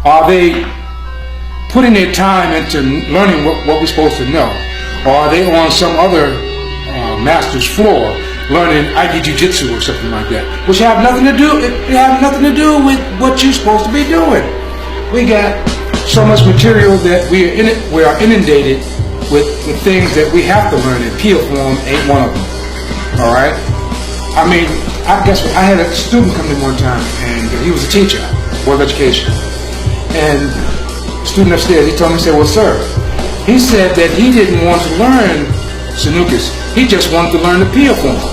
Are they putting their time into learning what we're supposed to know? Or are they on some other master's floor learning Aiki Jiu-Jitsu or something like that? Which have nothing to do with what you're supposed to be doing. We got so much material that we are inundated with things that we have to learn, and PIA form ain't one of them. Alright? I mean, I had a student come in one time, and he was a teacher, Board of Education. And the student upstairs, he told me, he said, well, sir, he said that he didn't want to learn Sanukas. He just wanted to learn the PIA forms.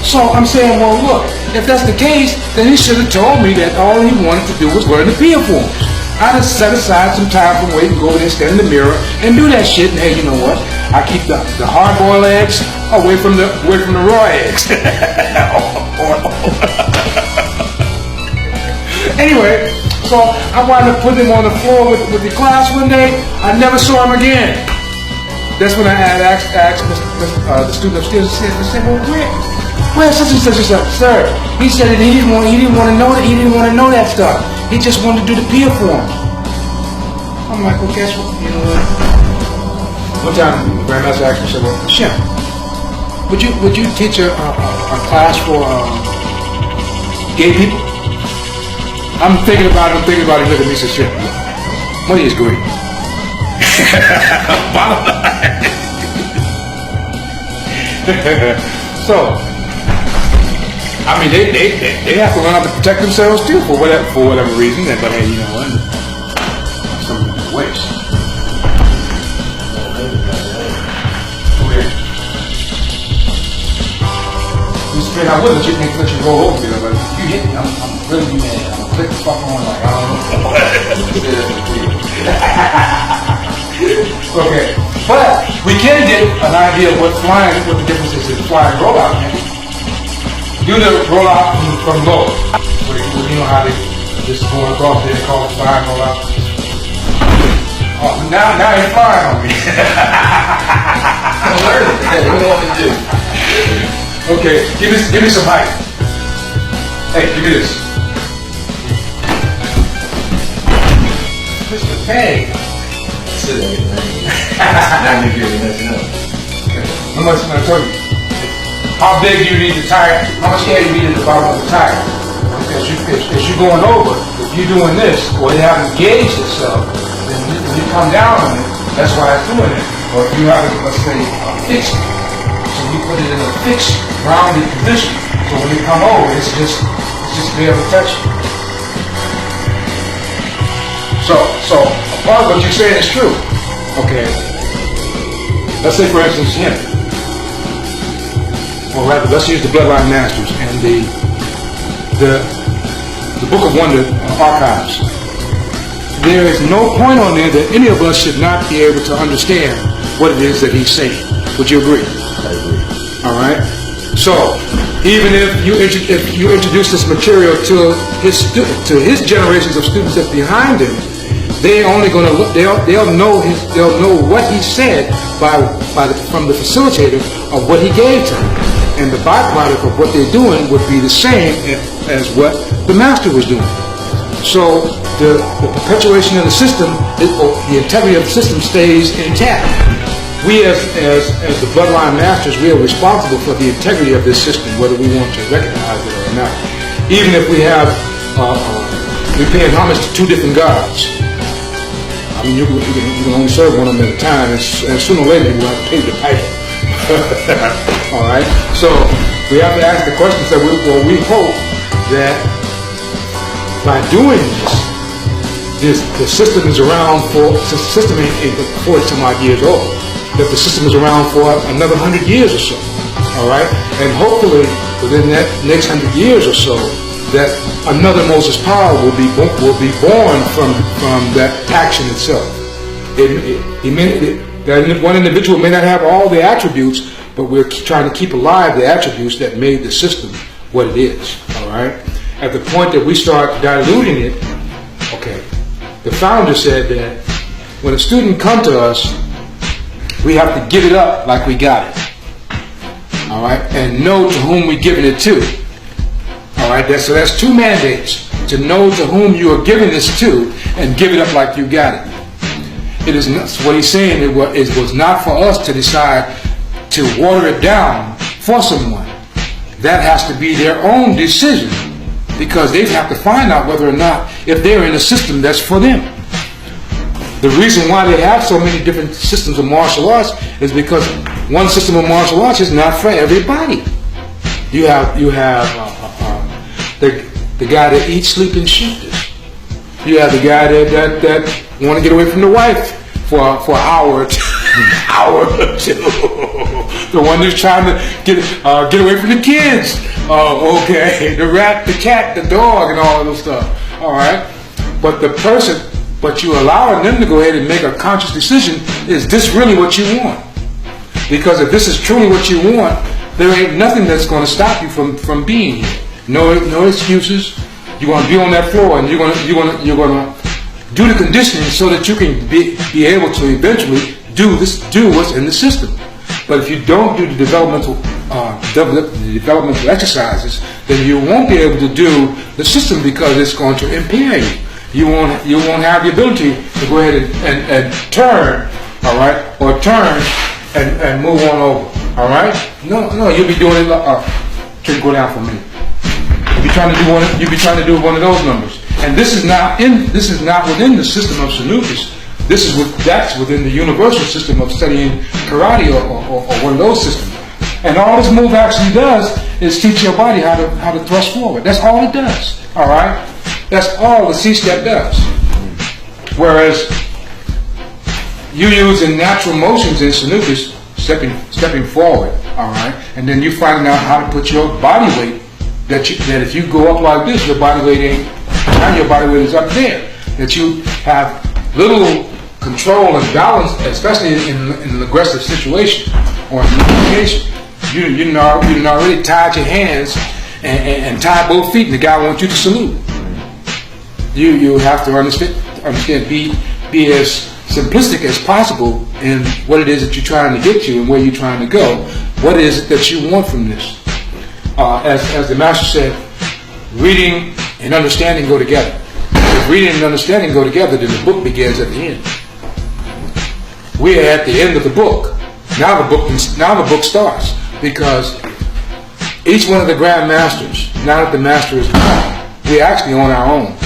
So I'm saying, well, look, if that's the case, then he should have told me that all he wanted to do was learn the PIA forms. I'd have set aside some time from waiting, go over there, stand in the mirror, and do that shit. And hey, you know what? I keep the hard-boiled eggs away from the raw eggs. Anyway, so I wound up putting him on the floor with the class one day. I never saw him again. That's when I had asked the student upstairs. I said, well, where's such and such and such, sir? He said that he didn't want to know that. He didn't want to know that stuff. He just wanted to do the PIA form. I'm like, well, guess what? You know what? One time, the Grandmaster asked me, said, well, Shem, would you teach a class for gay people? I'm thinking about it. He looked at me and said, Shem, money is great. So, I mean, they have to learn how to protect themselves too for whatever reason. But hey, you know what? Something to waste. Okay. I wouldn't let you roll over me, but if you hit me, I'm really be mad. I'm gonna click the fuck on like I don't know. Okay, but we can get an idea of what the difference is in fly and roll out. Do the roll out from low. You know how they just going across there and call it fly and roll out. Oh, now you're flying on me. I'm learning. What do you want me to do? Okay, give me some height. Hey, give me this. Mr. Pay. That's it. Now you're getting messing up. How much am I telling you? How big do you need the tire? How much air you need at the bottom of the tire? Because if you're going over, if you're doing this, or you haven't gauged yourself, then when you come down on it, that's why it's doing it. Or if you have, let's say, fixed, so you put it in a fixed, grounded position. So when you come over, it's just there to touch you. So a part of what you're saying is true. Okay. Let's say, for instance, him. Or rather, let's use the Bloodline Masters and the Book of Wonder archives. There is no point on there that any of us should not be able to understand what it is that he's saying. Would you agree? I agree. All right. So even if you introduce this material to his generations of students that's behind him, they're only going to look. They'll know what he said from the facilitator of what he gave to them, and the byproduct of what they're doing would be the same as what the master was doing. So the perpetuation of the system, the integrity of the system stays intact. We as the Bloodline Masters, we are responsible for the integrity of this system, whether we want to recognize it or not. Even if we have, we pay homage to two different gods. I mean, you can only serve one of them at a time, and sooner or later you will have to pay the piper. All right. So we have to ask the questions that we hope that by doing this, the system is around the system ain't 40 some odd years old. That the system is around for another 100 years or so, all right? And hopefully, within that next 100 years or so, that another Moses Power will be born from that action itself. That one individual may not have all the attributes, but we're trying to keep alive the attributes that made the system what it is, all right? At the point that we start diluting it, okay, the founder said that when a student comes to us, we have to give it up like we got it. All right? And know to whom we're giving it to. All right? So that's two mandates. to know to whom you are giving this to and give it up like you got it. It is not, what he's saying it was not for us to decide to water it down for someone. That has to be their own decision, because they have to find out whether or not if they're in a system that's for them. The reason why they have so many different systems of martial arts is because one system of martial arts is not for everybody. You have the guy that eats, sleep, and shoot this. You have the guy that want to get away from the wife for an hour or two. The one who's trying to get away from the kids. Okay. The rat, the cat, the dog, and all of those stuff. All right. But you allowing them to go ahead and make a conscious decision. Is this really what you want? Because if this is truly what you want, there ain't nothing that's going to stop you from being here. No excuses. You're going to be on that floor, and you're going to do the conditioning so that you can be able to eventually do what's in the system. But if you don't do the developmental exercises, then you won't be able to do the system, because it's going to impair you. You won't have the ability to go ahead and turn, all right, or turn and move on over, all right. No, you'll be doing it. Can you go down for a minute? You'll be trying to do one of those numbers, and this is not within the system of Sanukis. That's within the universal system of studying karate or one of those systems. And all this move actually does is teach your body how to thrust forward. That's all it does. All right. That's all the C-step does. Whereas you using natural motions in Sanukis, stepping forward. All right. And then you finding out how to put your body weight. That if you go up like this, your body weight ain't. Now your body weight is up there. That you have little control and balance, especially in an aggressive situation or in communication. You already tied your hands and tied both feet, and the guy wants you to salute. You have to understand, be as simplistic as possible in what it is that you're trying to get to and where you're trying to go. What is it that you want from this? As the master said, reading and understanding go together. If reading and understanding go together, then the book begins at the end. We are at the end of the book. Now the book starts, because each one of the Grand Masters, now that the master is gone, we're actually on our own.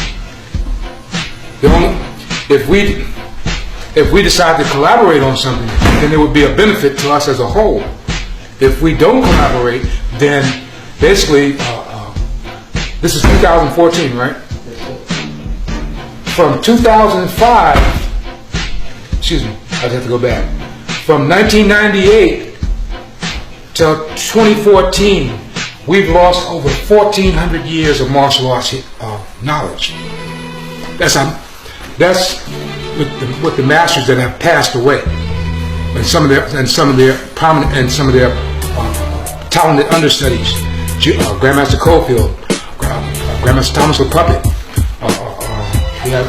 If we decide to collaborate on something, then it would be a benefit to us as a whole. If we don't collaborate, then basically, this is 2014, right? From 2005, excuse me, I have to go back. From 1998 till 2014, we've lost over 1,400 years of martial arts knowledge. That's with the masters that have passed away, and some of their prominent and some of their talented understudies. Grandmaster Cofield, Grandmaster Thomas LaPuppet. We have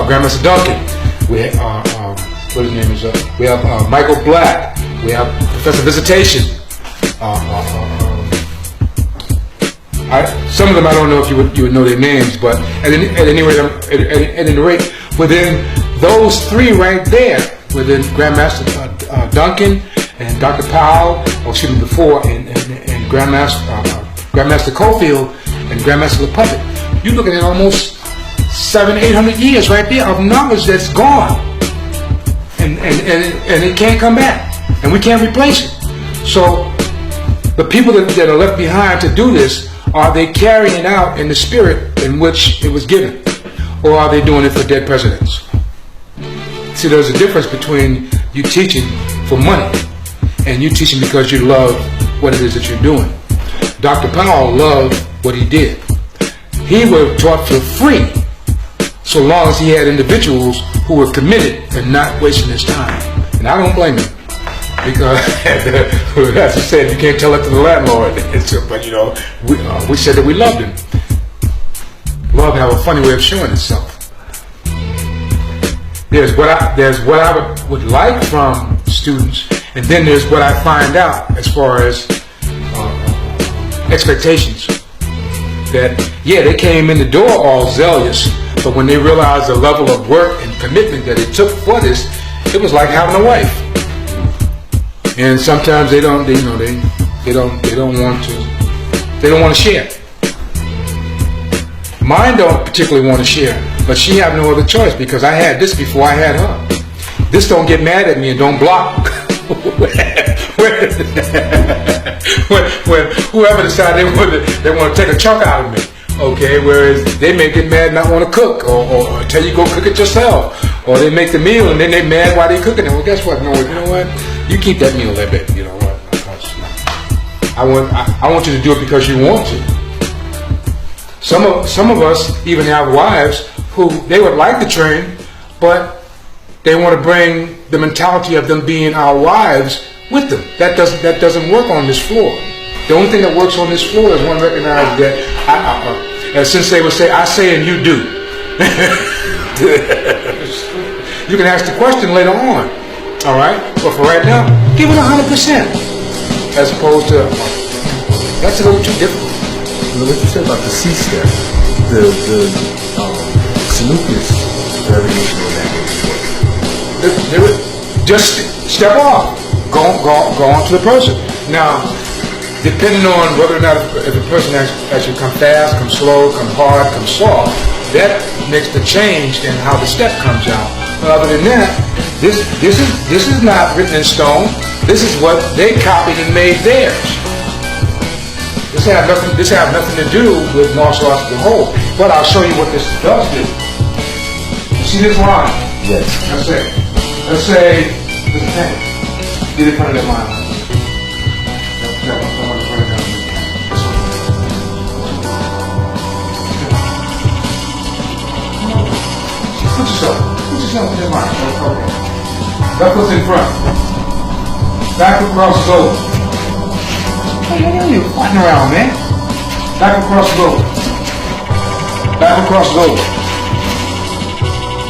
Grandmaster Duncan. We have what his name is. We have Michael Black. We have Professor Visitation. Some of them I don't know if you would know their names, but at any rate, within those three right there, within Grandmaster Duncan and Dr. Powell, before, and Grandmaster Cofield and Grandmaster LaPuppet, you're looking at almost 700-800 years right there of knowledge that's gone, and it can't come back, and we can't replace it. So the people that are left behind to do this, are they carrying it out in the spirit in which it was given, or are they doing it for dead presidents? See, there's a difference between you teaching for money and you teaching because you love what it is that you're doing. Dr. Powell loved what he did. He would have taught for free so long as he had individuals who were committed and not wasting his time. And I don't blame him, because as I said, you can't tell it to the landlord. But we said that we loved him. Love have a funny way of showing itself. There's what I would like from students, and then there's what I find out as far as expectations. that, yeah, they came in the door all zealous, but when they realized the level of work and commitment that it took for this, it was like having a wife. And sometimes they don't want to share. Mine don't particularly want to share, but she have no other choice because I had this before I had her. This don't get mad at me and don't block. when whoever decided they want to take a chunk out of me, okay, whereas they may get mad and not want to cook, or tell you go cook it yourself, or they make the meal and then they mad while they cooking it. Well, guess what? No, you know what? You keep that meal that bit. You know what? I want you to do it because you want to. Some of us even have wives who they would like to train, but they want to bring the mentality of them being our wives with them. That doesn't work on this floor. The only thing that works on this floor is one recognize that since they would say, I say and you do. You can ask the question later on. All right? But for right now, give it 100%. As opposed to, that's a little too difficult. What you said about the C-step, the Salukis variation of that. Just step off. Go on to the person. Now, depending on whether or not if a person actually come fast, come slow, come hard, come soft, that makes the change in how the step comes out. But other than that, this is not written in stone. This is what they copied and made theirs. This have nothing to do with martial arts as a whole. But I'll show you what this does do. You see this line? Yes. Let's say this thing. Get in front of that line. Put yourself in that line. Okay. Left foot's in front. Back across is over. Hey, what are you fighting around, man? Back across is over. Back across is over.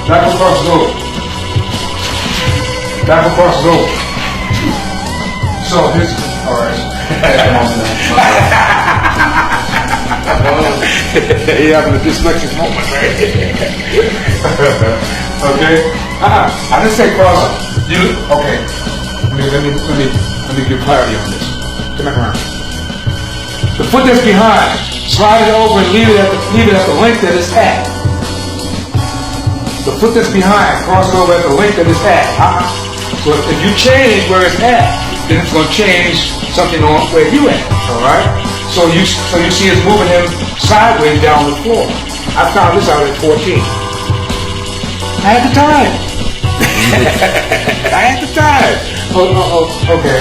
Back across is over. Back across is over. So here's, alright. You're having a dyslexic moment, right? Okay? I didn't say cross. Okay. Let me give clarity on this. Come back around. The foot that's behind, slide it over and leave it at the length that it's at. The foot that's behind, cross it over at the length that it's at. So if you change where it's at, then it's going to change something on where you at. All right. So you see it's moving him sideways down the floor. I found this out at 14. I had the time. I had the time. Okay.